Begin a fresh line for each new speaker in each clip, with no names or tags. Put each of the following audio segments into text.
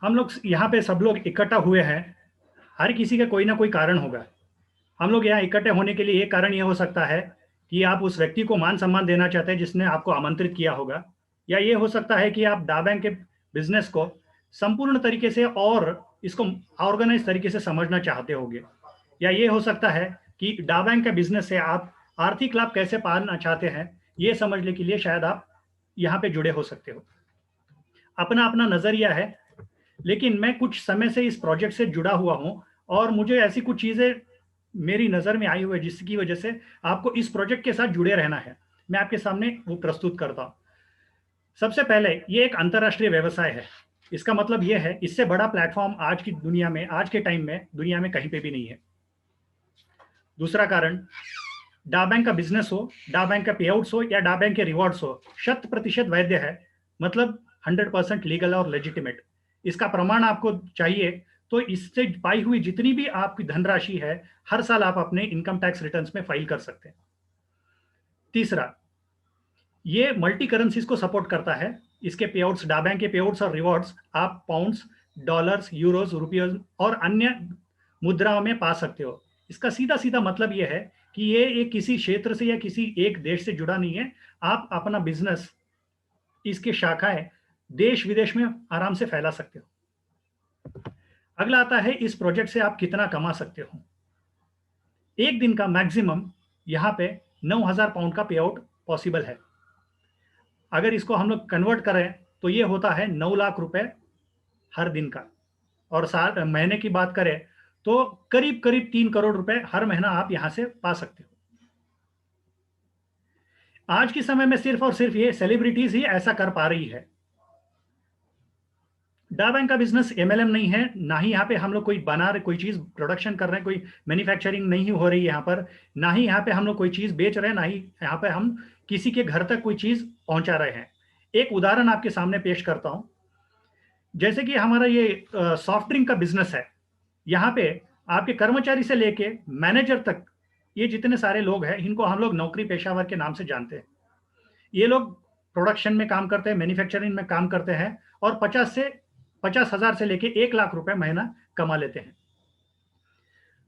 हम लोग यहाँ पे सब लोग इकट्ठा हुए हैं, हर किसी का कोई ना कोई कारण होगा। हम लोग यहाँ इकट्ठे होने के लिए एक कारण ये हो सकता है कि आप उस व्यक्ति को मान सम्मान देना चाहते हैं जिसने आपको आमंत्रित किया होगा, या ये हो सकता है कि आप डा बैंक के बिजनेस को संपूर्ण तरीके से और इसको ऑर्गेनाइज तरीके से समझना चाहते होंगे, या ये हो सकता है कि डा बैंक के बिजनेस से आप आर्थिक लाभ कैसे पाना चाहते हैं, ये समझने के लिए शायद आप यहाँ पे जुड़े हो सकते हो। अपना अपना नजरिया है, लेकिन मैं कुछ समय से इस प्रोजेक्ट से जुड़ा हुआ हूँ और मुझे ऐसी कुछ चीजें मेरी नजर में आई हुई है जिसकी वजह से आपको इस प्रोजेक्ट के साथ जुड़े रहना है। मैं आपके सामने वो प्रस्तुत करता हूँ। सबसे पहले ये एक अंतरराष्ट्रीय व्यवसाय है। इसका मतलब ये है, इससे बड़ा प्लेटफॉर्म आज की दुनिया में, आज के टाइम में दुनिया में कहीं पे भी नहीं है। दूसरा कारण, डा बैंक का बिजनेस हो, डा बैंक का पे आउट्स हो या डा बैंक के रिवॉर्ड्स हो, 100% वैध है। मतलब 100% लीगल और लेजिटिमेट। इसका प्रमाण आपको चाहिए तो इससे पाई हुई जितनी भी आपकी धनराशि है, हर साल आप अपने इनकम टैक्स रिटर्न्स में फाइल कर सकते हैं। तीसरा, ये मल्टी करेंसीज को सपोर्ट करता है। इसके पे आउट्स, डा बैंक के पे आउट्स और रिवॉर्ड्स आप पाउंड्स, डॉलर्स, यूरोज, रुपये और अन्य मुद्राओं में पा सकते हो। इसका सीधा सीधा मतलब यह है कि ये एक किसी क्षेत्र से या किसी एक देश से जुड़ा नहीं है। आप अपना बिजनेस, इसके शाखाएं देश विदेश में आराम से फैला सकते हो। अगला आता है, इस प्रोजेक्ट से आप कितना कमा सकते हो। एक दिन का मैक्सिमम यहाँ पे 9,000 पाउंड का पे आउट पॉसिबल है। अगर इसको हम लोग कन्वर्ट करें तो ये होता है 9 लाख रुपए हर दिन का। और साल महीने की बात करें तो करीब करीब 3 करोड़ रुपए हर महीना आप यहां से पा सकते हो। आज के समय में सिर्फ और सिर्फ ये सेलिब्रिटीज ही ऐसा कर पा रही है। डा बैंक का बिजनेस एमएलएम नहीं है, ना ही यहाँ पे हम लोग कोई बना रहे, कोई चीज प्रोडक्शन कर रहे हैं, कोई मैन्युफैक्चरिंग नहीं हो रही है यहाँ पर, ना ही यहाँ पे हम लोग कोई चीज बेच रहे हैं, ना ही यहाँ पे हम किसी के घर तक कोई चीज पहुंचा रहे हैं। एक उदाहरण आपके सामने पेश करता हूं। जैसे कि हमारा ये सॉफ्ट ड्रिंक का बिजनेस है। यहाँ पे आपके कर्मचारी से लेके मैनेजर तक, ये जितने सारे लोग हैं, इनको हम लोग नौकरी पेशावर के नाम से जानते हैं। ये लोग प्रोडक्शन में काम करते हैं, मैन्युफैक्चरिंग में काम करते हैं और 50,000 से लेके 1 लाख रुपए महीना कमा लेते हैं।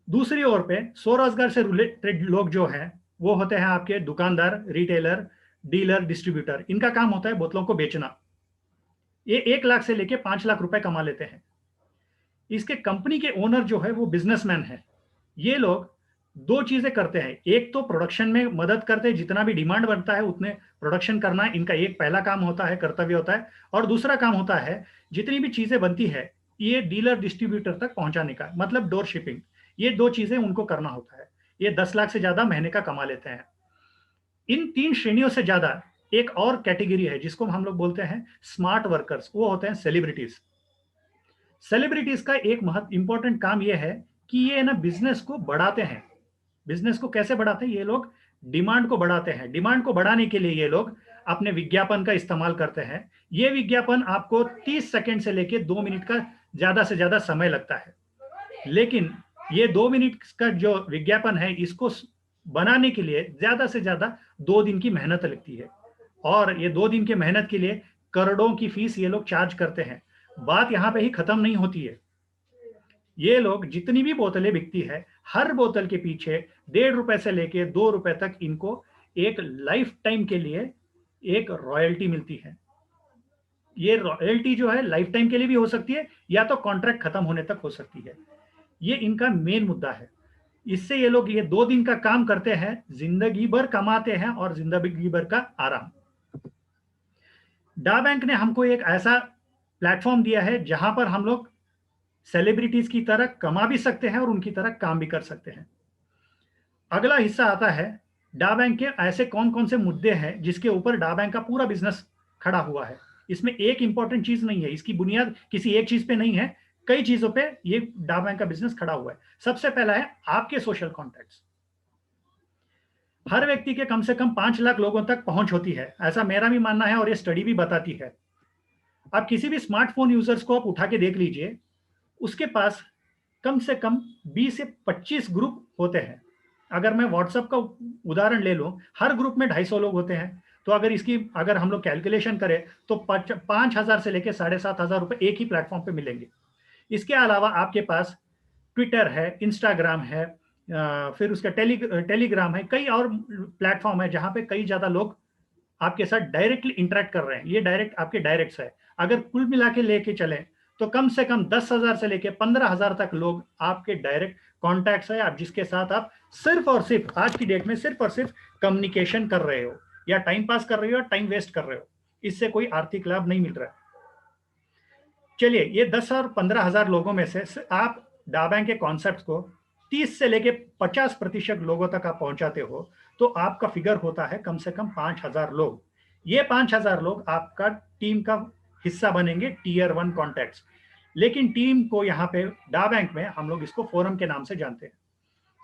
दूसरी ओर पे स्वरोजगार से रिलेटेड लोग जो हैं, वो होते हैं आपके दुकानदार, रिटेलर, डीलर, डिस्ट्रीब्यूटर। इनका काम होता है बोतलों को बेचना। ये 1 लाख से लेके 5 लाख रुपए कमा लेते हैं। इसके कंपनी के ओनर जो है वो बिजनेसमैन है। ये लोग दो चीजें करते हैं। एक तो प्रोडक्शन में मदद करते हैं, जितना भी डिमांड बनता है उतने प्रोडक्शन करना इनका एक पहला काम होता है, कर्तव्य होता है। और दूसरा काम होता है, जितनी भी चीजें बनती है ये डीलर डिस्ट्रीब्यूटर तक पहुंचाने का, मतलब डोर शिपिंग। ये दो चीजें उनको करना होता है। ये 10 लाख से ज्यादा महीने का कमा लेते हैं। इन तीन श्रेणियों से ज्यादा एक और कैटेगरी है जिसको हम लोग बोलते हैं स्मार्ट वर्कर्स। वो होते हैं सेलिब्रिटीज। सेलिब्रिटीज का एक इंपॉर्टेंट काम यह है कि ये ना बिजनेस को बढ़ाते हैं। बिजनेस को कैसे बढ़ाते हैं? ये लोग डिमांड को बढ़ाते हैं। डिमांड को बढ़ाने के लिए ये लोग अपने विज्ञापन का इस्तेमाल करते हैं। ये विज्ञापन आपको 30 सेकंड से लेके 2 मिनट का ज्यादा से ज्यादा समय लगता है। लेकिन ये 2 मिनट का जो विज्ञापन है, इसको बनाने के लिए ज्यादा से ज्यादा 2 दिन की मेहनत लगती है। और ये 2 दिन की मेहनत के लिए करोड़ों की फीस ये लोग चार्ज करते हैं। बात यहाँ पे ही खत्म नहीं होती है। ये लोग जितनी भी बोतलें बिकती है, हर बोतल के पीछे 1.5 रुपए से लेके 2 रुपए तक इनको एक लाइफ टाइम के लिए एक रॉयल्टी मिलती है। ये रॉयल्टी जो है लाइफ टाइम के लिए भी हो सकती है, या तो कॉन्ट्रैक्ट खत्म होने तक हो सकती है। ये इनका मेन मुद्दा है। इससे ये लोग ये 2 दिन का काम करते हैं, जिंदगी भर कमाते हैं और जिंदगी भर का आराम। डा बैंक ने हमको एक ऐसा प्लेटफॉर्म दिया है जहां पर हम लोग सेलिब्रिटीज की तरह कमा भी सकते हैं और उनकी तरह काम भी कर सकते हैं। अगला हिस्सा आता है, डा बैंक के ऐसे कौन कौन से मुद्दे हैं जिसके ऊपर डा बैंक का पूरा बिजनेस खड़ा हुआ है। इसमें एक इंपॉर्टेंट चीज नहीं है, इसकी बुनियाद किसी एक चीज पे नहीं है, कई चीजों पे ये डा बैंक का बिजनेस खड़ा हुआ है। सबसे पहला है आपके सोशल कॉन्टैक्ट्स। हर व्यक्ति के कम से कम 5 लाख लोगों तक पहुंच होती है, ऐसा मेरा भी मानना है और ये स्टडी भी बताती है। आप किसी भी स्मार्टफोन यूजर्स को आप उठा के देख लीजिए, उसके पास कम से कम 20 से 25 ग्रुप होते हैं। अगर मैं व्हाट्सएप का उदाहरण ले लूं, हर ग्रुप में 250 लोग होते हैं। तो अगर हम लोग कैलकुलेशन करें तो 5,000 से लेकर 7,500 रुपए एक ही प्लेटफॉर्म पे मिलेंगे। इसके अलावा आपके पास ट्विटर है, इंस्टाग्राम है, फिर उसका टेलीग्राम है, कई और प्लेटफॉर्म है जहां पे कई ज्यादा लोग आपके साथ डायरेक्टली इंटरेक्ट कर रहे हैं। ये डायरेक्ट आपके डायरेक्ट्स है। अगर कुल मिला के लेके चले तो कम से कम 10,000 से लेके 15,000 तक लोग आपके डायरेक्ट कॉन्टैक्ट्स है, आप जिसके साथ आप सिर्फ और सिर्फ आज की डेट में सिर्फ और सिर्फ कम्युनिकेशन कर रहे हो या टाइम पास कर रहे हो, टाइम वेस्ट कर रहे हो। इससे कोई आर्थिक लाभ नहीं मिल रहा है। चलिए, ये 10 और 15,000 लोगों में से आप डाबैंक के कॉन्सेप्ट को 30 से लेके 50% लोगों तक आप पहुंचाते हो तो आपका फिगर होता है कम से कम 5,000 लोग। ये 5,000 लोग आपका टीम का हिस्सा बनेंगे, टीयर 1 कॉन्टैक्ट्स। लेकिन टीम को यहाँ पे डाबैंक में हम लोग इसको फोरम के नाम से जानते हैं।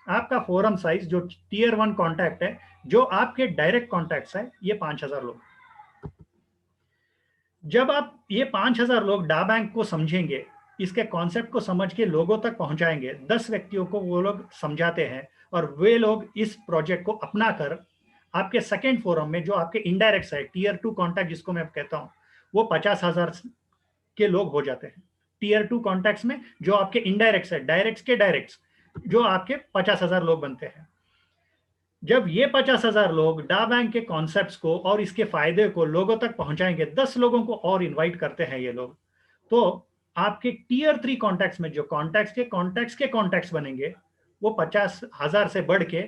आपका फोरम साइज जो टीयर 1 कॉन्टैक्ट है, जो आपके डायरेक्ट कॉन्टैक्ट्स है, ये 5,000 लोग। जब आप ये 5,000 लोग डाबैंक को समझेंगे, इसके कॉन्सेप्ट को समझ के लोगों तक पहुंचाएंगे, 10 व्यक्तियों को वो लोग समझाते हैं और वे लोग इस प्रोजेक्ट को अपना कर आपके सेकेंड फोरम में जो आपके इनडायरेक्ट है, टीयर 2 कॉन्टैक्ट जिसको मैं कहता हूं, वो 50,000 के लोग हो जाते हैं। टीयर 2 कॉन्टैक्ट्स में जो आपके इनडायरेक्ट्स है, डायरेक्ट्स के डायरेक्ट्स, जो आपके 50,000 लोग बनते हैं। जब ये 50,000 लोग डाबैंक के कॉन्सेप्ट्स को और इसके फायदे को लोगों तक पहुंचाएंगे, 10 लोगों को और इनवाइट करते हैं ये लोग, तो आपके टीयर 3 कॉन्टैक्ट्स में जो कॉन्टैक्ट्स बनेंगे, वो 50,000 से बढ़ के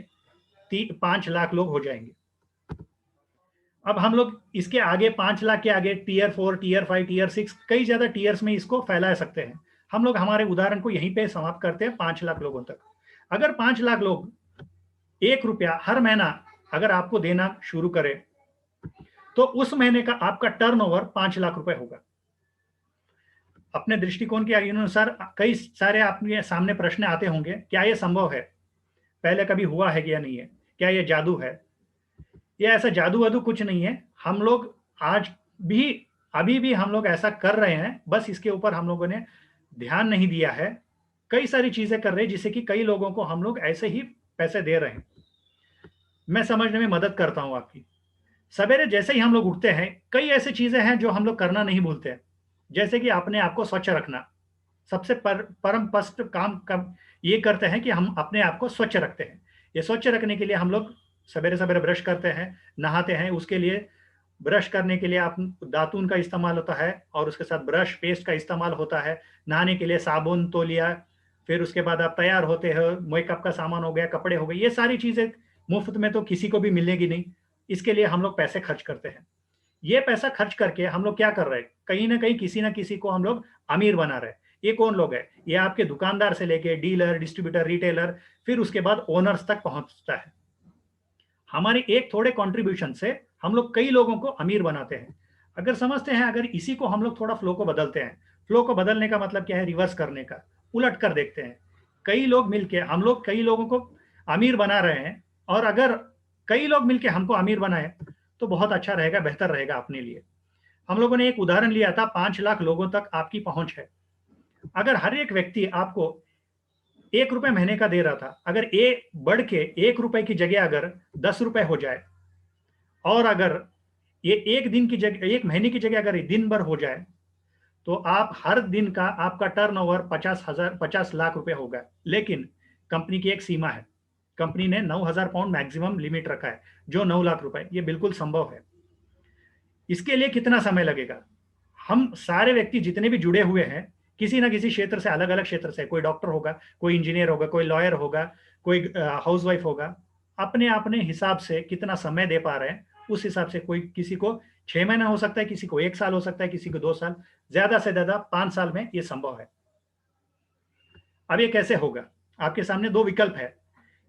5 लाख लोग हो जाएंगे। अब हम लोग इसके आगे 5 लाख के आगे टीयर 4, टीयर 5, टीयर 6, कई ज्यादा टीयर्स में इसको फैला सकते हैं। हम लोग हमारे उदाहरण को यहीं पे समाप्त करते हैं 5 लाख लोगों तक। अगर 5 लाख लोग 1 रुपया हर महीना अगर आपको देना शुरू करे तो उस महीने का आपका टर्नओवर 5 लाख रुपए होगा। अपने दृष्टिकोण के अनुसार कई सारे आपके सामने प्रश्न आते होंगे, क्या यह संभव है, पहले कभी हुआ है या नहीं है, क्या यह जादू है? ये ऐसा जादू वादू कुछ नहीं है। हम लोग आज भी अभी भी हम लोग ऐसा कर रहे हैं, बस इसके ऊपर हम लोगों ने ध्यान नहीं दिया है। कई सारी चीजें कर रहे हैं जिससे कि कई लोगों को हम लोग ऐसे ही पैसे दे रहे हैं। मैं समझने में मदद करता हूं आपकी। सवेरे जैसे ही हम लोग उठते हैं, कई ऐसी चीजें हैं जो हम लोग करना नहीं भूलते हैं, जैसे कि अपने आप को स्वच्छ रखना। सबसे परम स्पष्ट काम कब ये करते हैं कि हम अपने आप को स्वच्छ रखते हैं। ये स्वच्छ रखने के लिए हम लोग सवेरे सवेरे ब्रश करते हैं, नहाते हैं। उसके लिए ब्रश करने के लिए आप दातून का इस्तेमाल होता है और उसके साथ ब्रश पेस्ट का इस्तेमाल होता है। नहाने के लिए साबुन तो लिया, फिर उसके बाद आप तैयार होते हो, मेकअप का सामान हो गया, कपड़े हो गए। ये सारी चीजें मुफ्त में तो किसी को भी मिलेगी नहीं, इसके लिए हम लोग पैसे खर्च करते हैं। ये पैसा खर्च करके हम लोग क्या कर रहे हैं, कहीं ना कहीं किसी ना किसी को हम लोग अमीर बना रहे हैं। ये कौन लोग है? ये आपके दुकानदार से लेके डीलर, डिस्ट्रीब्यूटर, रिटेलर, फिर उसके बाद ओनर्स तक पहुंचता है। हमारे एक थोड़े कंट्रीब्यूशन से हम लोग कई लोगों को अमीर बनाते हैं। अगर समझते हैं, अगर इसी को हम लोग थोड़ा फ्लो को बदलते हैं, फ्लो को बदलने का मतलब क्या है? रिवर्स करने का, उलट कर देखते हैं। कई लोग मिलके हम लोग कई लोगों को अमीर बना रहे हैं, और अगर कई लोग मिलके हमको अमीर बनाए तो बहुत अच्छा रहेगा, बेहतर रहेगा अपने लिए। हम लोगों ने एक उदाहरण लिया था, 5 लाख लोगों तक आपकी पहुंच है। अगर हर एक व्यक्ति आपको 1 रुपए महीने का दे रहा था, अगर ये बढ़ के 1 रुपए की जगह अगर 10 रुपए हो जाए, और अगर ये एक दिन की जगह, एक महीने की जगह अगर दिन भर हो जाए, तो आप हर दिन का आपका टर्नओवर 50 लाख रुपए होगा। लेकिन कंपनी की एक सीमा है, कंपनी ने 9,000 पाउंड मैक्सिमम लिमिट रखा है, जो 9 लाख रुपए। ये बिल्कुल संभव है। इसके लिए कितना समय लगेगा? हम सारे व्यक्ति जितने भी जुड़े हुए हैं, किसी ना किसी क्षेत्र से, अलग अलग क्षेत्र से, कोई डॉक्टर होगा, कोई इंजीनियर होगा, कोई लॉयर होगा, कोई हाउसवाइफ होगा, अपने अपने हिसाब से कितना समय दे पा रहे हैं उस हिसाब से, कोई किसी को 6 महीना हो सकता है, किसी को 1 साल हो सकता है, किसी को 2 साल, ज्यादा से ज्यादा 5 साल में ये संभव है। अब ये कैसे होगा? आपके सामने 2 विकल्प है।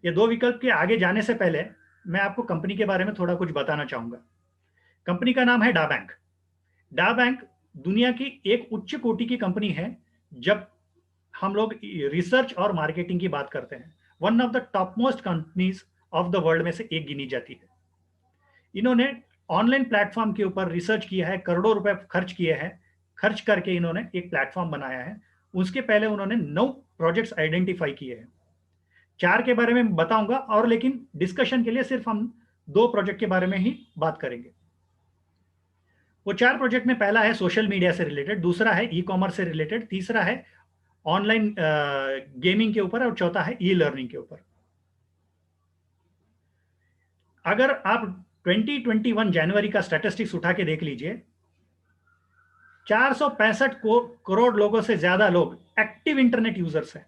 ये 2 विकल्प के आगे जाने से पहले मैं आपको कंपनी के बारे में थोड़ा कुछ बताना चाहूंगा। कंपनी का नाम है डाबैंक। डाबैंक दुनिया की एक उच्च कोटि की कंपनी है। जब हम लोग रिसर्च और मार्केटिंग की बात करते हैं, one of the top most companies of the world में से एक गिनी जाती है। इन्होंने ऑनलाइन प्लेटफॉर्म के ऊपर रिसर्च किया है, करोड़ों रुपए खर्च किए हैं। खर्च करके इन्होंने एक प्लेटफॉर्म बनाया है। उसके पहले उन्होंने 9 प्रोजेक्ट्स आइडेंटिफाई किए हैं। 4 के बारे में बताऊंगा, और लेकिन डिस्कशन के लिए सिर्फ हम 2 प्रोजेक्ट के बारे में ही बात करेंगे। वो 4 प्रोजेक्ट में पहला है सोशल मीडिया से रिलेटेड, दूसरा है ई कॉमर्स से रिलेटेड, तीसरा है ऑनलाइन गेमिंग के ऊपर और चौथा है ई लर्निंग के ऊपर। अगर आप 2021 जनवरी का स्टैटिस्टिक्स उठा के देख लीजिए, 465 करोड़ लोगों से ज्यादा लोग एक्टिव इंटरनेट यूजर्स हैं।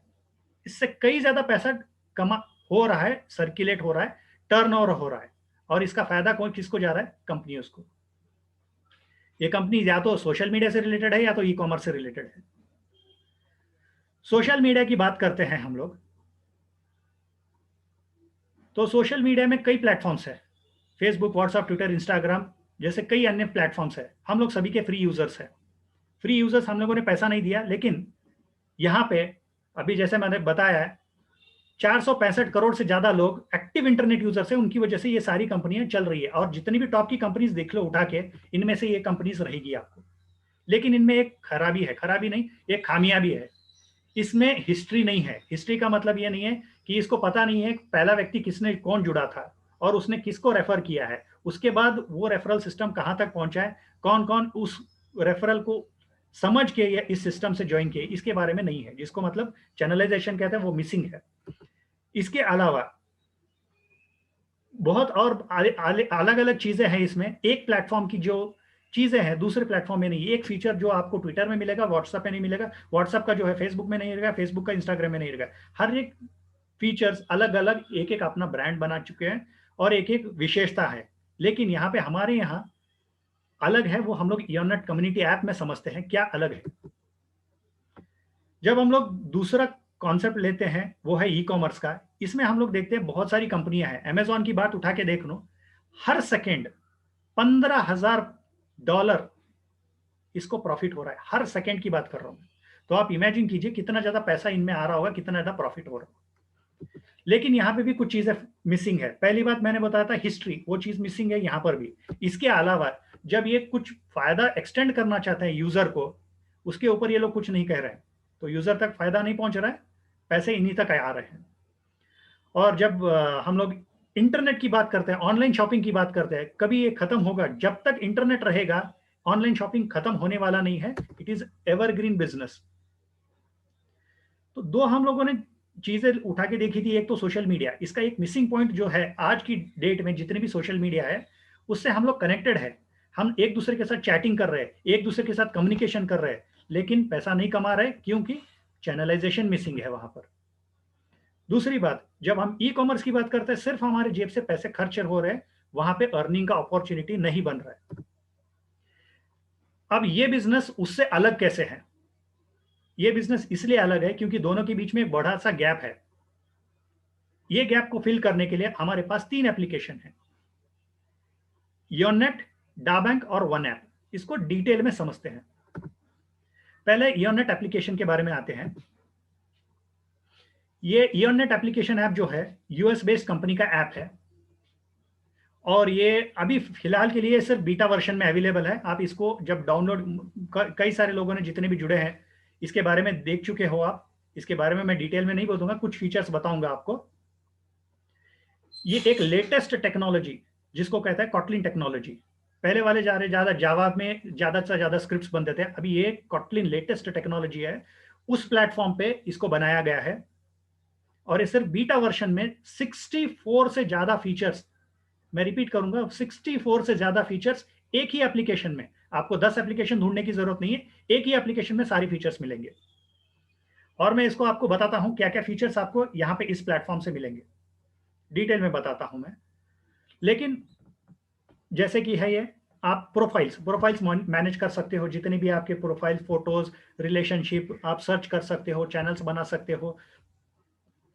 इससे कई ज्यादा पैसा कमा हो रहा है, सर्कुलेट हो रहा है, टर्नओवर हो रहा है। और इसका फायदा कौन किसको जा रहा है? कंपनियों को। ये कंपनी या तो सोशल मीडिया से रिलेटेड है या तो ई कॉमर्स से रिलेटेड है। सोशल मीडिया की बात करते हैं हम लोग, तो सोशल मीडिया में कई प्लेटफॉर्म्स है, फेसबुक, व्हाट्सएप, ट्विटर, इंस्टाग्राम जैसे कई अन्य प्लेटफॉर्म्स है। हम लोग सभी के फ्री यूजर्स हैं। फ्री यूजर्स हम लोगों ने पैसा नहीं दिया, लेकिन यहाँ पे अभी जैसे मैंने बताया है 465 करोड़ से ज्यादा लोग एक्टिव इंटरनेट यूजर्स हैं। उनकी वजह से ये सारी कंपनियां चल रही है। और जितनी भी टॉप की कंपनीज देख लो उठा के, इनमें से ये कंपनीज रहेगी आपको। लेकिन इनमें एक खराबी है, खराबी नहीं, एक खामियां भी है। इसमें हिस्ट्री नहीं है। हिस्ट्री का मतलब ये नहीं है कि इसको पता नहीं है पहला व्यक्ति किसने कौन जुड़ा था और उसने किसको रेफर किया है, उसके बाद वो रेफरल सिस्टम कहाँ तक पहुंचा है, कौन कौन उस रेफरल को समझ के या इस सिस्टम से ज्वाइन किए, इसके बारे में नहीं है। जिसको मतलब चैनलाइजेशन कहते हैं, वो मिसिंग है। इसके अलावा बहुत और अलग अलग चीजें हैं इसमें। एक प्लेटफॉर्म की जो चीजें हैं दूसरे प्लेटफॉर्म में नहीं। एक फीचर जो आपको ट्विटर में मिलेगा व्हाट्सएप में नहीं मिलेगा, व्हाट्सएप का जो है फेसबुक में नहीं रहेगा, फेसबुक का इंस्टाग्राम में नहीं रहेगा। हर एक फीचर्स अलग अलग एक एक अपना ब्रांड बना चुके हैं और एक एक विशेषता है। लेकिन यहाँ पे हमारे यहाँ अलग है, वो हम लोग ईओनेट कम्युनिटी ऐप में समझते हैं क्या अलग है। जब हम लोग दूसरा कॉन्सेप्ट लेते हैं वो है ई कॉमर्स का। इसमें हम लोग देखते हैं बहुत सारी कंपनियां हैं। अमेजॉन की बात उठा के देख लो, हर सेकेंड $15,000 इसको प्रॉफिट हो रहा है। हर सेकेंड की बात कर रहा हूं। तो आप इमेजिन कीजिए कितना ज्यादा पैसा इनमें आ रहा होगा, कितना ज्यादा प्रॉफिट हो रहा होगा। लेकिन यहाँ पे भी कुछ चीजें मिसिंग है। पहली बात मैंने बताया था हिस्ट्री, वो चीज मिसिंग है यहाँ पर भी। इसके अलावा जब ये कुछ फायदा एक्सटेंड करना चाहते हैं यूजर को, उसके ऊपर ये लोग कुछ नहीं कह रहे हैं, तो यूजर तक फायदा नहीं पहुंच रहा है, पैसे इन्हीं तक आ रहे हैं। और जब हम लोग इंटरनेट की बात करते हैं, ऑनलाइन शॉपिंग की बात करते हैं, कभी ये खत्म होगा? जब तक इंटरनेट रहेगा ऑनलाइन शॉपिंग खत्म होने वाला नहीं है। It is evergreen business. तो दो हम लोगों ने चीजें उठा के देखी थी। एक तो सोशल मीडिया, इसका एक मिसिंग पॉइंट जो है आज की डेट में जितने भी सोशल मीडिया है उससे हम लोग कनेक्टेड है। हम एक दूसरे के साथ चैटिंग कर रहे हैं, एक दूसरे के साथ कम्युनिकेशन कर रहे हैं, लेकिन पैसा नहीं कमा रहे क्योंकि चैनलाइजेशन मिसिंग है वहां पर। दूसरी बात, जब हम ई कॉमर्स की बात करते हैं सिर्फ हमारे जेब से पैसे खर्च हो रहे हैं, वहां पे अर्निंग का अपॉर्चुनिटी नहीं बन रहा है। अब ये बिजनेस उससे अलग कैसे है? ये बिजनेस इसलिए अलग है क्योंकि दोनों के बीच में एक बड़ा सा गैप है। ये गैप को फिल करने के लिए हमारे पास 3 एप्लीकेशन है, योनेट, डाबैंक और वन ऐप। इसको डिटेल में समझते हैं। पहले योनेट एप्लीकेशन के बारे में आते हैं। ये योनेट एप्लीकेशन ऐप जो है यूएस बेस्ड कंपनी का ऐप है और ये अभी फिलहाल के लिए सिर्फ बीटा वर्जन में अवेलेबल है। आप इसको जब डाउनलोड, कई सारे लोगों ने जितने भी जुड़े हैं इसके बारे में देख चुके हो आप। इसके बारे में मैं डिटेल में नहीं बोलूंगा, कुछ फीचर्स बताऊंगा आपको। ये एक लेटेस्ट टेक्नोलॉजी जिसको कहता है कॉटलिन टेक्नोलॉजी। पहले वाले ज्यादा जावा में ज्यादा से ज्यादा स्क्रिप्ट्स बनते थे, अभी ये कॉटलिन लेटेस्ट टेक्नोलॉजी है। उस प्लेटफॉर्म पे इसको बनाया गया है और ये सिर्फ बीटा वर्जन में 64 से ज्यादा फीचर्स, मैं रिपीट करूंगा 64 से ज्यादा फीचर्स एक ही एप्लीकेशन में। आपको 10 एप्लीकेशन ढूंढने की जरूरत नहीं है, एक ही एप्लीकेशन में सारी फीचर्स मिलेंगे। और मैं इसको आपको बताता हूं क्या क्या फीचर्स आपको यहां पे इस प्लेटफॉर्म से मिलेंगे, डिटेल में बताता हूं मैं। लेकिन जैसे कि है ये, आप प्रोफाइल्स मैनेज कर सकते हो। जितने भी आपके प्रोफाइल, फोटोज, रिलेशनशिप आप सर्च कर सकते हो, चैनल्स बना सकते हो।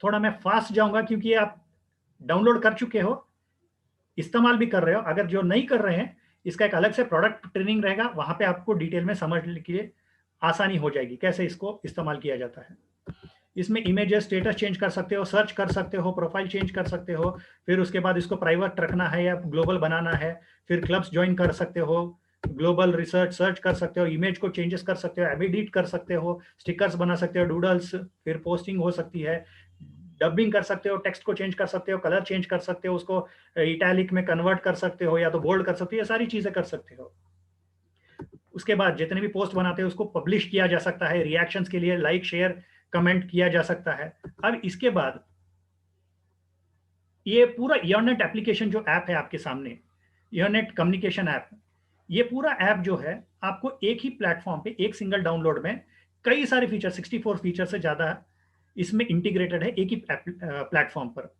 थोड़ा मैं फास्ट जाऊंगा क्योंकि आप डाउनलोड कर चुके हो, इस्तेमाल भी कर रहे हो। अगर जो नहीं कर रहे हैं, इसका एक अलग से प्रोडक्ट ट्रेनिंग रहेगा, वहां पे आपको डिटेल में समझने के लिए आसानी हो जाएगी कैसे इसको इस्तेमाल किया जाता है। इसमें इमेजेस स्टेटस चेंज कर सकते हो, सर्च कर सकते हो, प्रोफाइल चेंज कर सकते हो। फिर उसके बाद इसको प्राइवेट रखना है या ग्लोबल बनाना है, फिर क्लब्स ज्वाइन कर सकते हो, ग्लोबल रिसर्च सर्च कर सकते हो, इमेज को चेंजेस कर सकते हो, एडिट कर सकते हो, स्टिकर्स बना सकते हो, डूडल्स, फिर पोस्टिंग हो सकती है, डबिंग कर सकते हो, टेक्स्ट को चेंज कर सकते हो, कलर चेंज कर सकते हो, उसको इटैलिक में कन्वर्ट कर सकते हो या तो बोल्ड कर सकते हो, ये सारी चीजें कर सकते हो। उसके बाद जितने भी पोस्ट बनाते हैं उसको पब्लिश किया जा सकता है, रिएक्शंस के लिए लाइक शेयर कमेंट किया जा सकता है। अब इसके बाद ये पूरा ईयरनेट एप्लीकेशन जो ऐप है आपके सामने, ईयरनेट कम्युनिकेशन ऐप, ये पूरा ऐप जो है आपको एक ही प्लेटफॉर्म पे एक सिंगल डाउनलोड में कई सारे फीचर, 64 फीचर से ज्यादा इसमें इंटीग्रेटेड है एक ही प्लेटफॉर्म पर।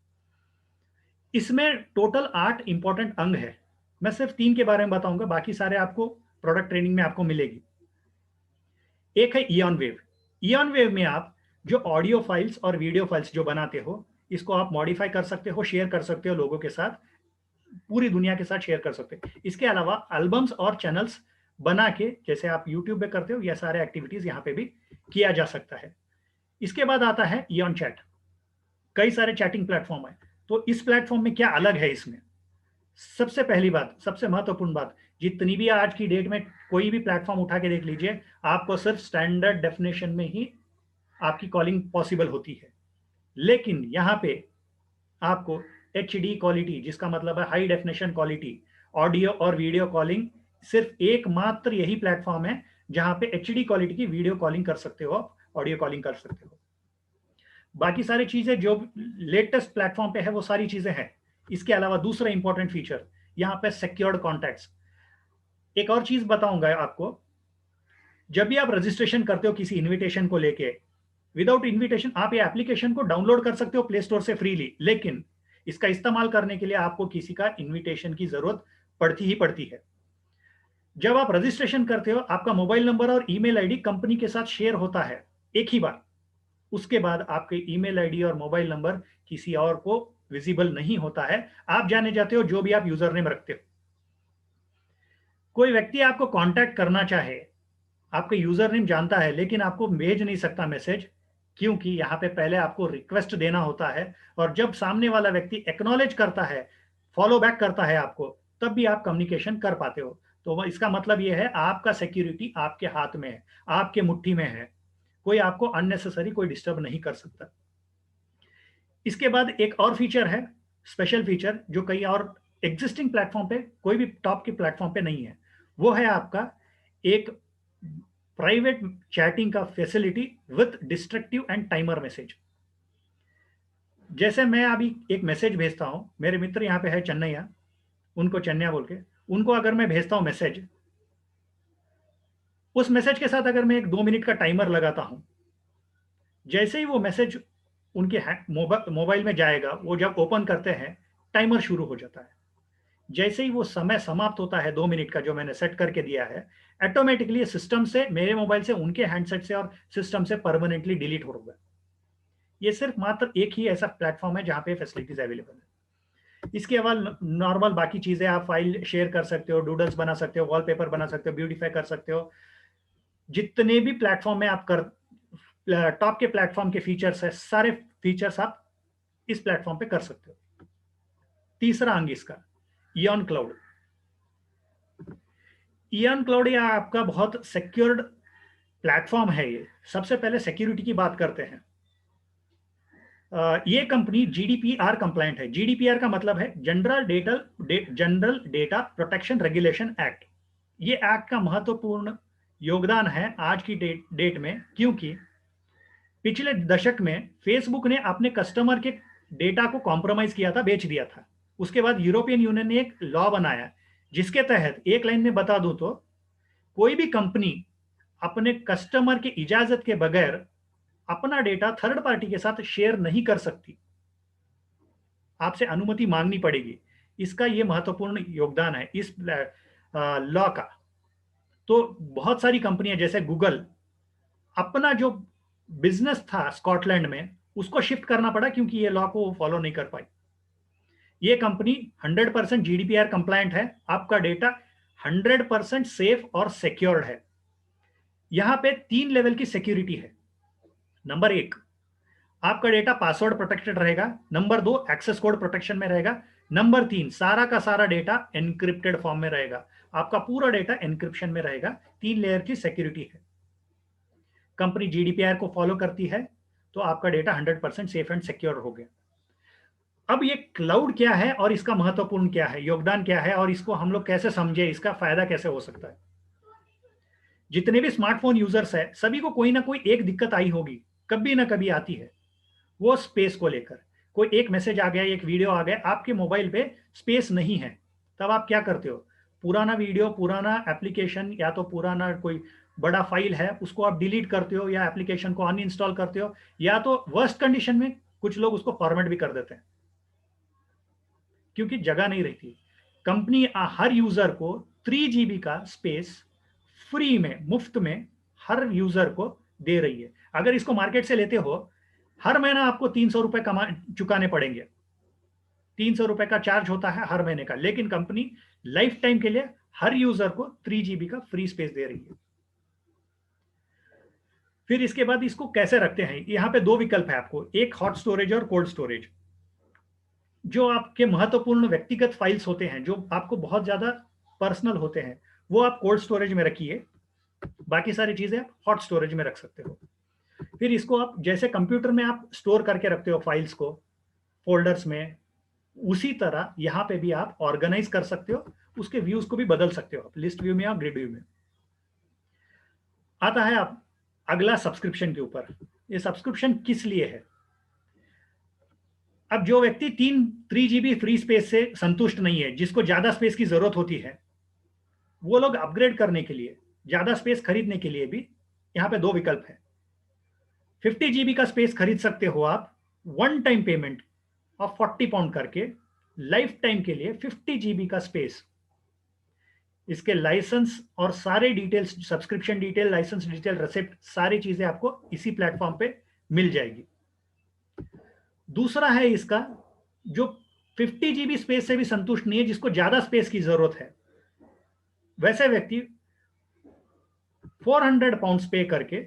इसमें टोटल 8 इंपॉर्टेंट अंग है। मैं सिर्फ 3 के बारे में बताऊंगा, बाकी सारे आपको प्रोडक्ट ट्रेनिंग में आपको मिलेगी। एक है इयन वेव। इयन वेव में आप जो ऑडियो फाइल्स और वीडियो फाइल्स जो बनाते हो, इसको आप मॉडिफाई कर सकते हो, शेयर कर सकते हो लोगों के साथ, पूरी दुनिया के साथ शेयर कर सकते हो। इसके अलावा एल्बम्स और चैनल्स बना के, जैसे आप यूट्यूब पे करते हो, यह सारे एक्टिविटीज यहाँ पे भी किया जा सकता है। इसके बाद आता है इयन चैट। कई सारे चैटिंग प्लेटफॉर्म है, तो इस प्लेटफॉर्म में क्या अलग है इसमें? सबसे पहली बात, सबसे महत्वपूर्ण बात, जितनी भी आज की डेट में कोई भी प्लेटफॉर्म उठा के देख लीजिए, आपको सिर्फ स्टैंडर्ड डेफिनेशन में ही आपकी कॉलिंग पॉसिबल होती है। लेकिन यहाँ पे आपको HD क्वालिटी, जिसका मतलब है हाई डेफिनेशन क्वालिटी, ऑडियो और वीडियो कॉलिंग, सिर्फ एकमात्र यही प्लेटफॉर्म है जहां पे HD क्वालिटी की वीडियो कॉलिंग कर सकते हो, ऑडियो कॉलिंग कर सकते हो। बाकी सारी चीजें जो लेटेस्ट प्लेटफॉर्म पे है वो सारी चीजें हैं। इसके अलावा दूसरा इंपॉर्टेंट फीचर यहाँ पे सिक्योर्ड कॉन्टैक्ट्स। एक और चीज बताऊंगा आपको, जब भी आप रजिस्ट्रेशन करते हो किसी इनविटेशन को लेके, विदाउट इनविटेशन आप ये एप्लीकेशन को डाउनलोड कर सकते हो प्ले स्टोर से फ्रीली, लेकिन इसका इस्तेमाल करने के लिए आपको किसी का इनविटेशन की जरूरत पड़ती ही पड़ती है। जब आप रजिस्ट्रेशन करते हो, आपका मोबाइल नंबर और ईमेल आईडी कंपनी के साथ शेयर होता है एक ही बार। उसके बाद आपके ईमेल आईडी और मोबाइल नंबर किसी और को विजिबल नहीं होता है, आप जाने जाते हो जो भी आप यूजर नेम रखते हो। कोई व्यक्ति आपको कांटेक्ट करना चाहे, आपका यूजर नेम जानता है लेकिन आपको भेज नहीं सकता मैसेज, क्योंकि यहाँ पे पहले आपको रिक्वेस्ट देना होता है, और जब सामने वाला व्यक्ति एक्नॉलेज करता है, फॉलो बैक करता है आपको, तब भी आप कम्युनिकेशन कर पाते हो। तो इसका मतलब यह है आपका सिक्योरिटी आपके हाथ में है, आपके मुट्ठी में है, कोई आपको अननेसेसरी कोई डिस्टर्ब नहीं कर सकता। इसके बाद एक और फीचर है, स्पेशल फीचर, जो कई और एग्जिस्टिंग प्लेटफॉर्म पे, कोई भी टॉप के प्लेटफॉर्म पे नहीं है। वो है आपका एक प्राइवेट चैटिंग का facility with destructive and timer message. जैसे मैं अभी एक मैसेज भेजता हूं, मेरे मित्र यहाँ पे है चन्नैया, उनको चन्नैया बोल के, उनको अगर मैं भेजता हूं मैसेज, उस मैसेज के साथ अगर मैं एक 2 मिनट का टाइमर लगाता हूं, जैसे ही वो मैसेज उनके मोबाइल में जाएगा, वो जब ओपन करते हैं टाइमर शुरू हो जाता है। जैसे ही वो समय समाप्त होता है 2 मिनट का जो मैंने सेट करके दिया है, ऑटोमेटिकली सिस्टम से, मेरे मोबाइल से उनके हैंडसेट से और सिस्टम से परमानेंटली डिलीट होगा। ये सिर्फ मात्र एक ही ऐसा प्लेटफॉर्म है जहां पे फैसिलिटीज अवेलेबल है। इसके अलावा नॉर्मल बाकी चीजें, आप फाइल शेयर कर सकते हो, डूडल्स बना सकते हो, वॉलपेपर बना सकते हो, ब्यूटीफाई कर सकते हो। जितने भी प्लेटफॉर्म में आप कर, टॉप के प्लेटफॉर्म के फीचर्स है, सारे फीचर्स आप इस प्लेटफॉर्म पे कर सकते हो। तीसरा अंग इसका इयन क्लाउड। इयन क्लाउड या आपका बहुत सिक्योर्ड प्लेटफॉर्म है। ये सबसे पहले सिक्योरिटी की बात करते हैं। ये कंपनी GDPR कंप्लायंट है। GDPR का मतलब है general data protection regulation act. ये एक्ट का महत्वपूर्ण योगदान है आज की डेट में, क्योंकि पिछले दशक में फेसबुक ने अपने कस्टमर के डेटा को कॉम्प्रोमाइज किया था, बेच दिया था। उसके बाद यूरोपियन यूनियन ने एक लॉ बनाया, जिसके तहत, एक लाइन में बता दूं तो, कोई भी कंपनी अपने कस्टमर की इजाजत के बगैर अपना डेटा थर्ड पार्टी के साथ शेयर नहीं कर सकती, आपसे अनुमति मांगनी पड़ेगी। इसका यह महत्वपूर्ण योगदान है इस लॉ का। तो बहुत सारी कंपनियां जैसे गूगल, अपना जो बिजनेस था स्कॉटलैंड में, उसको शिफ्ट करना पड़ा क्योंकि ये लॉ को फॉलो नहीं कर पाई। ये कंपनी 100% GDPR कंप्लायंट है, आपका डेटा 100% सेफ और सिक्योर्ड है। यहां पे 3 लेवल की सिक्योरिटी है। नंबर 1, आपका डेटा पासवर्ड प्रोटेक्टेड रहेगा। नंबर 2, एक्सेस कोड प्रोटेक्शन में रहेगा। नंबर 3, सारा का सारा डेटा एनक्रिप्टेड फॉर्म में रहेगा। आपका पूरा डेटा एनक्रिप्शन में रहेगा। 3 लेयर की सिक्योरिटी है। कंपनी GDPR को फॉलो करती है तो आपका डेटा 100% सेफ एंड सिक्योर हो गया। अब ये क्लाउड क्या है और इसका महत्वपूर्ण क्या है, योगदान क्या है, और इसको हम लोग कैसे समझे, इसका फायदा कैसे हो सकता है। जितने भी स्मार्टफोन यूजर्स है सभी को कोई ना कोई एक दिक्कत आई होगी, कभी ना कभी आती है, वो स्पेस को लेकर। कोई एक मैसेज आ गया, एक वीडियो आ गया, आपके मोबाइल पे स्पेस नहीं है, तब आप क्या करते हो? पुराना वीडियो, पुराना एप्लीकेशन या तो पुराना कोई बड़ा फाइल है उसको आप डिलीट करते हो या एप्लीकेशन को अनइंस्टॉल करते हो, या तो वर्स्ट कंडीशन में कुछ लोग उसको फॉर्मेट भी कर देते हैं क्योंकि जगह नहीं रहती। कंपनी हर यूजर को 3 GB का स्पेस फ्री में, मुफ्त में हर यूजर को दे रही है। अगर इसको मार्केट से लेते हो, हर महीना आपको 300 रुपए चुकाने पड़ेंगे। 300 रुपए का चार्ज होता है हर महीने का, लेकिन कंपनी लाइफ टाइम के लिए हर यूजर को 3 GB का फ्री स्पेस दे रही है। फिर इसके बाद इसको कैसे रखते हैं, यहाँ पे 2 विकल्प है आपको, एक हॉट स्टोरेज और कोल्ड स्टोरेज। जो आपके महत्वपूर्ण व्यक्तिगत फाइल्स होते हैं, जो आपको बहुत ज्यादा पर्सनल होते हैं, वो आप कोल्ड स्टोरेज में रखिए, बाकी सारी चीजें आप हॉट स्टोरेज में रख सकते हो। फिर इसको आप जैसे कंप्यूटर में आप स्टोर करके रखते हो फाइल्स को फोल्डर्स में, उसी तरह यहाँ पे भी आप ऑर्गेनाइज कर सकते हो, उसके व्यूज को भी बदल सकते हो आप, लिस्ट व्यू में या ग्रिड व्यू में। आता है आप अगला सब्सक्रिप्शन के ऊपर। ये सब्सक्रिप्शन किस लिए है? अब जो व्यक्ति 3 GB फ्री स्पेस से संतुष्ट नहीं है, जिसको ज्यादा स्पेस की जरूरत होती है, वो लोग अपग्रेड करने के लिए, ज्यादा स्पेस खरीदने के लिए भी यहाँ पे 2 विकल्प है। 50 GB का स्पेस खरीद सकते हो आप, one time payment of 40 pound करके, लाइफ टाइम के लिए 50 GB का स्पेस। इसके लाइसेंस और सारे details, subscription detail, licence detail, receipt, सारी चीजें आपको इसी प्लेटफॉर्म पे मिल जाएगी। दूसरा है इसका, जो 50 GB स्पेस से भी संतुष्ट नहीं है, जिसको ज्यादा स्पेस की जरूरत है, वैसे व्यक्ति 400 पाउंड पे करके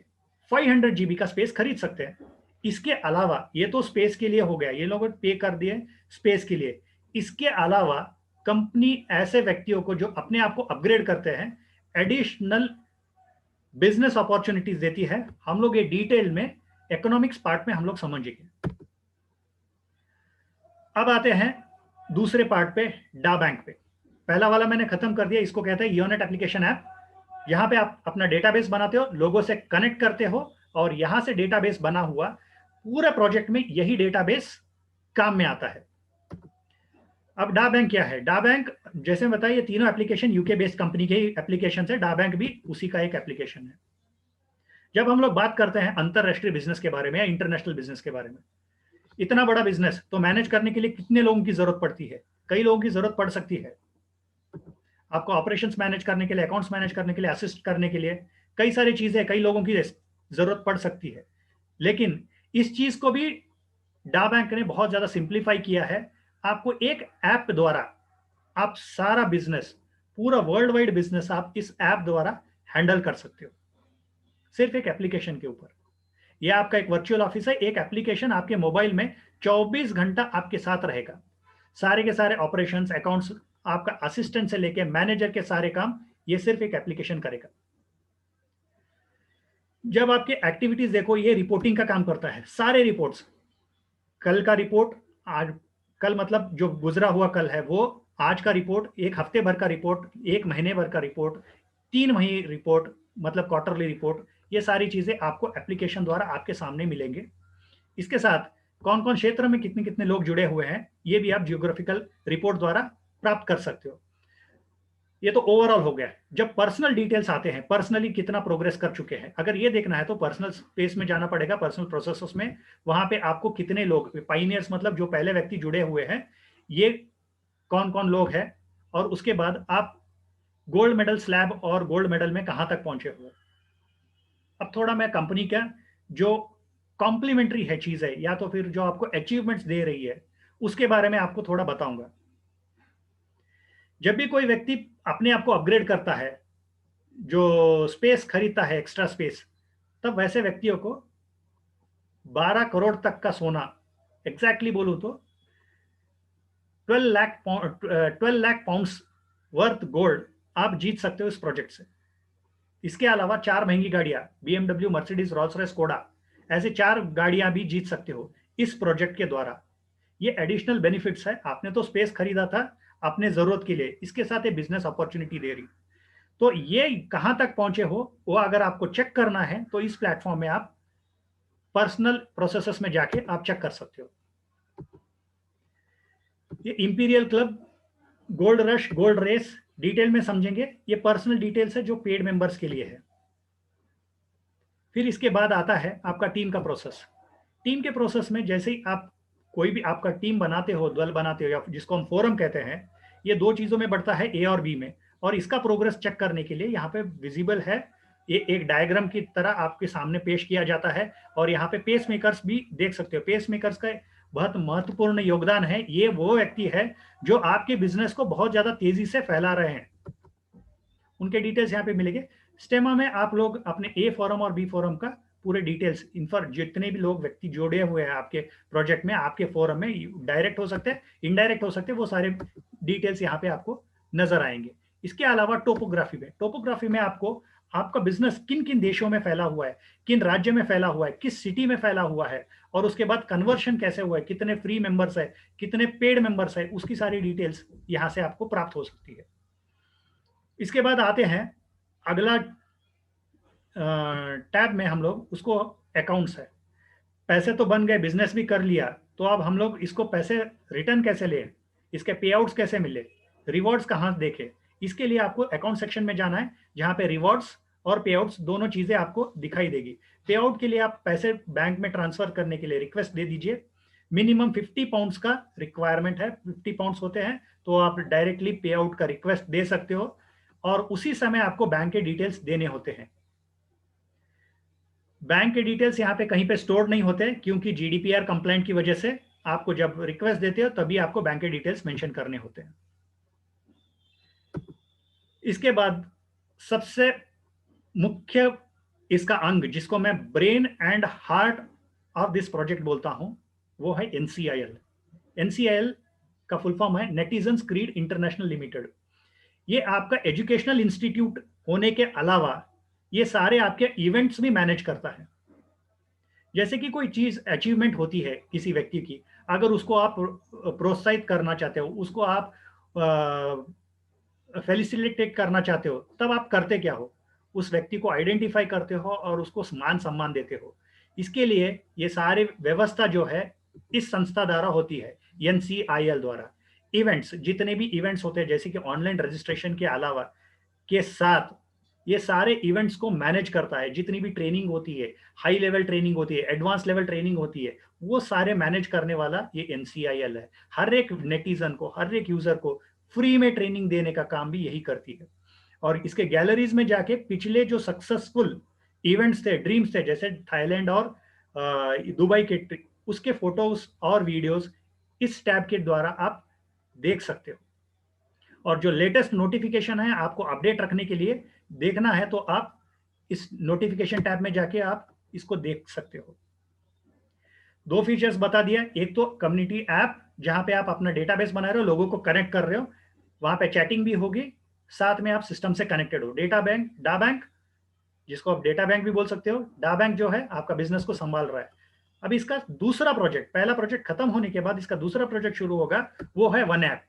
500 GB का स्पेस खरीद सकते हैं। इसके अलावा, ये तो स्पेस के लिए हो गया, ये लोग पे कर दिए स्पेस के लिए। इसके अलावा कंपनी ऐसे व्यक्तियों को जो अपने आप को अपग्रेड करते हैं, एडिशनल बिजनेस अपॉर्चुनिटीज देती है। हम लोग ये डिटेल में इकोनॉमिक्स पार्ट में हम लोग समझेंगे। अब आते हैं दूसरे पार्ट पे, डा बैंक पे। पहला वाला मैंने खत्म कर दिया, इसको कहते हैं योनेट एप्लीकेशन ऐप। यहाँ पे आप अपना डेटाबेस बनाते हो, लोगों से कनेक्ट करते हो, और यहां से डेटाबेस बना हुआ पूरे प्रोजेक्ट में यही डेटाबेस काम में आता है। अब डा बैंक क्या है? डा बैंक, जैसे बताया, ये तीनों एप्लीकेशन यूके बेस्ड कंपनी के एप्लीकेशन है, डा बैंक भी उसी का एक एप्लीकेशन है। जब हम लोग बात करते हैं अंतरराष्ट्रीय बिजनेस के बारे में या इंटरनेशनल बिजनेस के बारे में, इतना बड़ा बिजनेस तो मैनेज करने के लिए कितने लोगों की जरूरत पड़ती है? कई लोगों की जरूरत पड़ सकती है। आपको ऑपरेशंस मैनेज करने के लिए, अकाउंट्स मैनेज करने के लिए, असिस्ट करने के लिए, कई सारी चीजें, कई लोगों की जरूरत पड़ सकती है। लेकिन इस चीज को भी डा बैंक ने बहुत ज्यादा सिंप्लीफाई किया है। आपको एक ऐप द्वारा आप सारा बिजनेस, पूरा वर्ल्ड वाइड बिजनेस आप इस ऐप द्वारा हैंडल कर सकते हो, सिर्फ एक एप्लीकेशन के ऊपर। यह आपका एक वर्चुअल ऑफिस है, एक एप्लीकेशन आपके मोबाइल में 24 घंटा आपके साथ रहेगा। सारे के सारे ऑपरेशंस, अकाउंट्स, आपका असिस्टेंट से लेके मैनेजर के सारे काम, ये सिर्फ एक एप्लीकेशन करेगा। जब आपके एक्टिविटीज देखो, ये रिपोर्टिंग का काम करता है। सारे रिपोर्ट्स, कल का रिपोर्ट आज, कल मतलब जो गुजरा हुआ कल है वो, आज का रिपोर्ट, एक हफ्ते भर का रिपोर्ट, एक महीने भर का रिपोर्ट, 3 महीने रिपोर्ट, मतलब क्वार्टरली रिपोर्ट, ये सारी चीजें आपको एप्लीकेशन द्वारा आपके सामने मिलेंगे। इसके साथ कौन कौन क्षेत्र में कितने कितने लोग जुड़े हुए हैं, ये भी आप जियोग्राफिकल रिपोर्ट द्वारा प्राप्त कर सकते हो। ये तो ओवरऑल हो गया। जब पर्सनल डिटेल्स आते हैं, पर्सनली कितना प्रोग्रेस कर चुके हैं, अगर ये देखना है तो पर्सनल स्पेस में जाना पड़ेगा, पर्सनल प्रोसेसेस में। वहां पे आपको कितने लोग, पाइनियर्स मतलब जो पहले व्यक्ति जुड़े हुए हैं, ये कौन कौन लोग हैं, और उसके बाद आप गोल्ड मेडल स्लैब और गोल्ड मेडल में कहां तक पहुंचे हुए। अब थोड़ा मैं कंपनी का जो कॉम्प्लीमेंट्री है चीज है, या तो फिर जो आपको अचीवमेंट्स दे रही है, उसके बारे में आपको थोड़ा बताऊंगा। जब भी कोई व्यक्ति अपने आप को अपग्रेड करता है, जो स्पेस खरीदता है, एक्स्ट्रा स्पेस, तब वैसे व्यक्तियों को 12 करोड़ तक का सोना, एग्जैक्टली बोलूं तो 12 लाख पाउंड्स वर्थ गोल्ड आप जीत सकते हो इस प्रोजेक्ट से। इसके अलावा 4 महंगी गाड़ियां, BMW, मर्सिडीज, रॉल्स रॉयस, कोडा, ऐसे 4 गाड़ियां भी जीत सकते हो इस प्रोजेक्ट के द्वारा। ये एडिशनल बेनिफिट्स है। आपने तो स्पेस खरीदा था अपने जरूरत के लिए, इसके साथ ये बिजनेस अपॉर्चुनिटी दे रही। तो ये कहां तक पहुंचे हो वो अगर आपको चेक करना है तो इस प्लेटफॉर्म में आप पर्सनल प्रोसेसेस में जाके आप चेक कर सकते हो। ये Imperial Club, Gold Rush, Gold Race detail में समझेंगे। ये पर्सनल डिटेल्स है जो पेड मेंबर्स के लिए है। फिर इसके बाद आता है आपका टीम का प्रोसेस। टीम के प्रोसेस में जैसे ही आप कोई भी आपका टीम बनाते हो, दल बनाते हो, या जिसको हम फोरम कहते हैं, ये दो चीजों में बढ़ता है, ए और बी में। और इसका प्रोग्रेस चेक करने के लिए यहाँ पे विजिबल है, ये एक डायग्राम की तरह आपके सामने पेश किया जाता है। और यहाँ पे पेस मेकर्स भी देख सकते हो। पेस मेकर्स का बहुत महत्वपूर्ण योगदान है। ये वो व्यक्ति है जो आपके बिजनेस को बहुत ज्यादा तेजी से फैला रहे हैं। उनके डिटेल्स यहाँ पे मिलेंगे। स्टेमा में आप लोग अपने ए फोरम और बी फोरम का पूरे डिटेल्स, जितने भी लोग व्यक्ति जोड़े हुए हैं आपके प्रोजेक्ट में, आपके फोरम में, डायरेक्ट हो सकते हैं, इनडायरेक्ट हो सकते हैं, वो सारे डिटेल्स यहाँ पे आपको नजर आएंगे। इसके अलावा टोपोग्राफी में आपको आपका बिजनेस किन किन देशों में फैला हुआ है, किन राज्य में फैला हुआ है, किस सिटी में फैला हुआ है, और उसके बाद कन्वर्शन कैसे हुआ है, कितने फ्री मेंबर्स है, कितने पेड मेंबर्स है, उसकी सारी डिटेल्स यहाँ से आपको प्राप्त हो सकती है। इसके बाद आते हैं अगला टैब में, हम लोग उसको अकाउंट्स है। पैसे तो बन गए, बिजनेस भी कर लिया, तो अब हम लोग इसको पैसे रिटर्न कैसे ले, इसके पे आउट्स कैसे मिले, रिवॉर्ड्स कहाँ देखे, इसके लिए आपको अकाउंट सेक्शन में जाना है, जहाँ पे रिवॉर्ड्स और पे आउट्स दोनों चीजें आपको दिखाई देगी। पे आउट के लिए आप पैसे बैंक में ट्रांसफर करने के लिए रिक्वेस्ट दे दीजिए। मिनिमम 50 पाउंड्स का रिक्वायरमेंट है, 50 पाउंड्स होते हैं, तो आप डायरेक्टली पे आउट का रिक्वेस्ट दे सकते हो, और उसी समय आपको बैंक के डिटेल्स देने होते हैं। बैंक के डिटेल्स यहाँ पे कहीं पे स्टोर नहीं होते, क्योंकि जीडीपीआर कंप्लेंट की वजह से आपको जब रिक्वेस्ट देते हो तभी आपको बैंक के डिटेल्स मेंशन करने होते हैं। इसके बाद सबसे मुख्य इसका अंग, जिसको मैं brain and heart of this project बोलता हूं, वो है एनसीआईएल। एनसीआईएल का फुल फॉर्म है नेटिजन्स क्रीड इंटरनेशनल लिमिटेड। ये आपका एजुकेशनल इंस्टीट्यूट होने के अलावा ये सारे आपके इवेंट्स भी मैनेज करता है। जैसे कि कोई चीज अचीवमेंट होती है किसी व्यक्ति की, अगर उसको आप प्रोत्साहित करना चाहते हो, उसको आप फेलिसिटेट करना चाहते हो, तब आप करते क्या हो, उस व्यक्ति को आइडेंटिफाई करते हो और उसको मान सम्मान देते हो। इसके लिए ये सारी व्यवस्था जो है इस संस्था द्वारा होती है, एनसीआईएल द्वारा। इवेंट्स, जितने भी इवेंट्स होते हैं, जैसे कि ऑनलाइन रजिस्ट्रेशन के अलावा के साथ ये सारे इवेंट्स को मैनेज करता है। जितनी भी ट्रेनिंग होती है, हाई लेवल ट्रेनिंग होती है, एडवांस लेवल ट्रेनिंग होती है, वो सारे मैनेज करने वाला ये एनसीआईएल है। हर एक नेटिजन को, हर एक यूजर को फ्री में ट्रेनिंग देने का काम भी यही करती है। और इसके गैलरीज में जाके पिछले जो सक्सेसफुल इवेंट्स थे, ड्रीम्स थे, जैसे थाईलैंड और दुबई के, उसके फोटोज और वीडियोस इस टैब के द्वारा आप देख सकते हो। और जो लेटेस्ट नोटिफिकेशन है, आपको अपडेट रखने के लिए देखना है, तो आप इस नोटिफिकेशन टैब में जाके आप इसको देख सकते हो। दो फीचर्स बता दिया, एक तो कम्युनिटी ऐप, जहां पे आप अपना डेटाबेस बना रहे हो, लोगों को कनेक्ट कर रहे हो, वहां पे चैटिंग भी होगी, साथ में आप सिस्टम से कनेक्टेड हो। डेटा बैंक, डा बैंक, जिसको आप डेटा बैंक भी बोल सकते हो, डा बैंक जो है आपका बिजनेस को संभाल रहा है। अब इसका दूसरा प्रोजेक्ट, पहला प्रोजेक्ट खत्म होने के बाद इसका दूसरा प्रोजेक्ट शुरू होगा, वो है वन ऐप।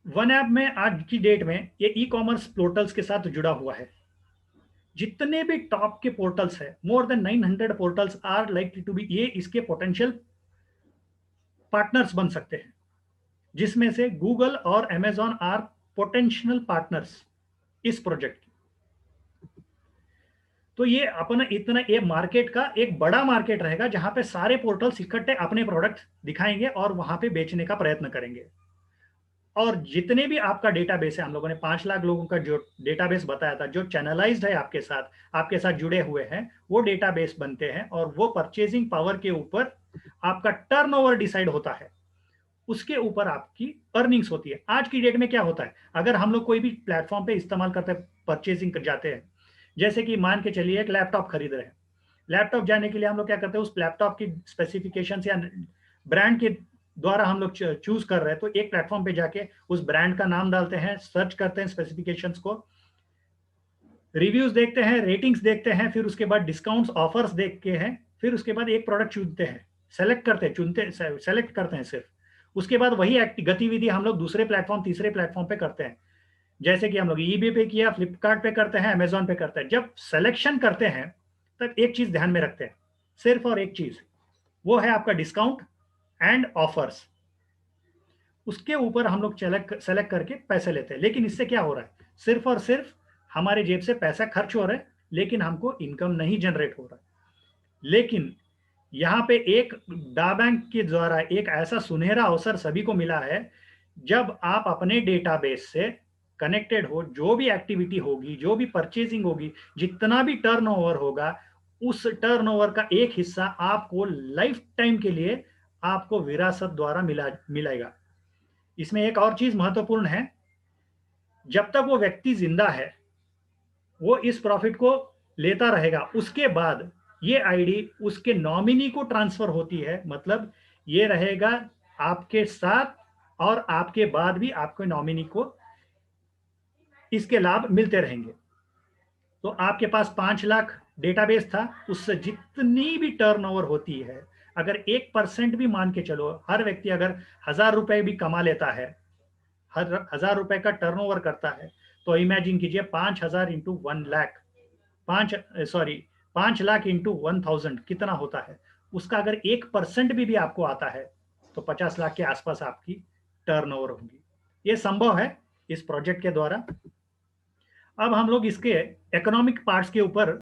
वन ऐप में आज की डेट में ये ई कॉमर्स पोर्टल्स के साथ जुड़ा हुआ है। जितने भी टॉप के पोर्टल्स है, more than 900 portals are like to be, ये इसके पोटेंशियल पार्टनर्स बन सकते हैं, जिसमें से गूगल और अमेजॉन आर पोटेंशियल पार्टनर्स इस प्रोजेक्ट। तो ये अपना इतना, ये मार्केट का एक बड़ा मार्केट रहेगा, जहां पे सारे पोर्टल्स इकट्ठे अपने प्रोडक्ट दिखाएंगे और वहां पे बेचने का प्रयत्न करेंगे। और जितने भी आपका डेटाबेस है, हम लोगों ने 5 लाख लोगों का जो डेटाबेस बताया था, जो चैनलाइज्ड है आपके साथ जुड़े हुए हैं, वो डेटाबेस बनते हैं, और वो परचेजिंग पावर के ऊपर आपका टर्नओवर डिसाइड होता है, उसके ऊपर आपकी अर्निंग्स होती है। आज की डेट में क्या होता है, अगर हम लोग कोई भी प्लेटफॉर्म पे इस्तेमाल करते हैं, परचेजिंग कर जाते हैं, जैसे कि मान के चलिए एक लैपटॉप खरीद रहे हैं, लैपटॉप जाने के लिए हम लोग क्या करते हैं, उस लैपटॉप की स्पेसिफिकेशन या ब्रांड के द्वारा हम लोग चूज कर रहे हैं, तो एक प्लेटफॉर्म पे जाके उस ब्रांड का नाम डालते हैं, सर्च करते हैं स्पेसिफिकेशंस को, रिव्यूज देखते हैं, रेटिंग्स देखते हैं, फिर उसके बाद डिस्काउंट्स, ऑफर्स देख के हैं, फिर उसके बाद एक प्रोडक्ट चुनते हैं, सेलेक्ट करते हैं सिर्फ। उसके बाद वही गतिविधि हम लोग दूसरे प्लेटफॉर्म, तीसरे प्लेटफॉर्म पे करते हैं। जैसे कि हम लोग ईबे पे किया, फ्लिपकार्ट पे करते हैं, अमेजोन पे करते हैं। जब सिलेक्शन करते हैं तब एक चीज ध्यान में रखते हैं, सिर्फ और एक चीज, वो है आपका डिस्काउंट एंड ऑफर्स। उसके ऊपर हम लोग सेलेक्ट करके पैसे लेते हैं। लेकिन इससे क्या हो रहा है, सिर्फ और सिर्फ हमारे जेब से पैसा खर्च हो रहा है, लेकिन हमको इनकम नहीं जनरेट हो रहा है। लेकिन यहाँ पे एक डा बैंक के द्वारा एक ऐसा सुनहरा अवसर सभी को मिला है, जब आप अपने डेटाबेस से कनेक्टेड हो, जो भी एक्टिविटी होगी, जो भी परचेजिंग होगी, जितना भी टर्नओवर होगा, उस टर्नओवर का एक हिस्सा आपको लाइफ टाइम के लिए आपको विरासत द्वारा मिलेगा। इसमें एक और चीज महत्वपूर्ण है, जब तक वो व्यक्ति जिंदा है वो इस प्रॉफिट को लेता रहेगा। उसके बाद ये आईडी उसके नॉमिनी को ट्रांसफर होती है, मतलब ये रहेगा आपके साथ और आपके बाद भी आपके नॉमिनी को इसके लाभ मिलते रहेंगे। तो आपके पास 5 लाख डेटाबेस था, उससे जितनी भी टर्नओवर होती है, अगर 1% भी मान के चलो, हर व्यक्ति अगर 1000 रुपए भी कमा लेता है, हर 1000 रुपए का टर्नओवर करता है, तो इमेजिन कीजिए 5000 इंटू 1 लाख, 5 लाख इंटू 1000 कितना होता है। उसका अगर 1% भी आपको आता है तो 50 लाख के आसपास आपकी टर्नओवर होगी। ये संभव है इस प्रोजेक्ट के द्वारा। अब हम लोग इसके इकोनॉमिक पार्ट्स के ऊपर